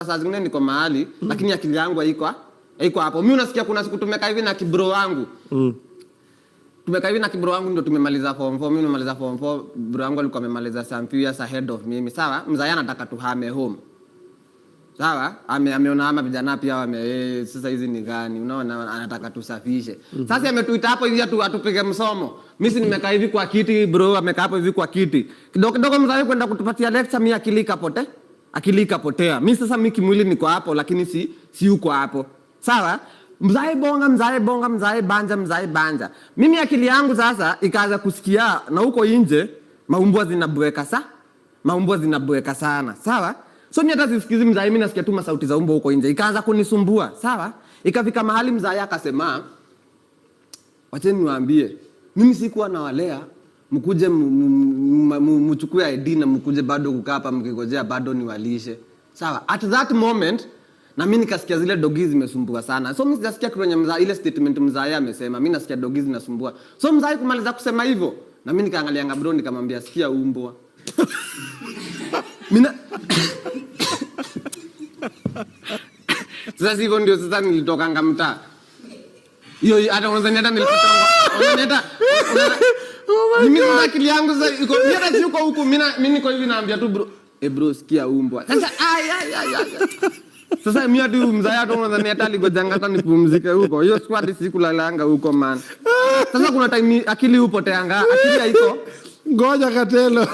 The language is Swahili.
Sasa zingine niko mahali lakini akili yangu haiko hapo. Mimi unasikia kuna siku tumekaa hivi na kibro wangu. Tumekaa hivi na kibro wangu ndio tumemaliza form 4. Mimi nimemaliza form 4, bro wangu alikuwa amemaliza some few years ahead of mimi. Sawa? Mzaya anataka tuhame home. Sawa? Ameona ama vijana pia sasa hizi ni gani? Unaona anataka tusafishe. Sasa ametuita hapo hivi atupige msomo. Mimi nimekaa hivi kwa kiti, bro amekaa hapo hivi kwa kiti. Kidogo mzaya kwenda kutupatia lecture, mimi akili ikapotea. Mimi sasa mimi kimwili niko hapo lakini si uko hapo. Sawa? Mzae banja. Mimi akili yangu sasa ikaanza kusikia na huko nje maumbwa zinabweka sana. Sawa? So mimi hata sisikizi mzae, mimi nasikia tu sauti za umbwa huko nje. Ikaanza kunisumbua. Sawa? Ikafika mahali mzae akasema, "Wacheni niwaambie, mimi sikuwa nawalea, mkuje mchukue ID na mkuje bado kukaa hapa mkigojea bado niwalishe." Sawa? At that moment na mimi nikasikia zile dogi zimesumbua sana. So mimi sijasikia kwenye mzae ile statement mzae amesema, mimi nasikia dogi zinasumbua. So mzae kumaliza kusema hivyo, na mimi nikaangalia ngabro nikamwambia, "Sikia umbwa." Mina Sasa hivyo ndio sasa nilitoka mtaa. Hiyo hata unaweza nienda nilipotanga. Unanienda. Mimi sasa akili yangu sasa iko nienda yuko huko, mimi niko hivi naambia tu bro, bro sikia umbwa. Sasa Sasa mimi hadi mzae hata unadhani hata aligojanga hata nipumzike huko. Hiyo squad sikulalanga huko man. Sasa kuna time akili upoteanga, akili haiko. Ngoja Katelo.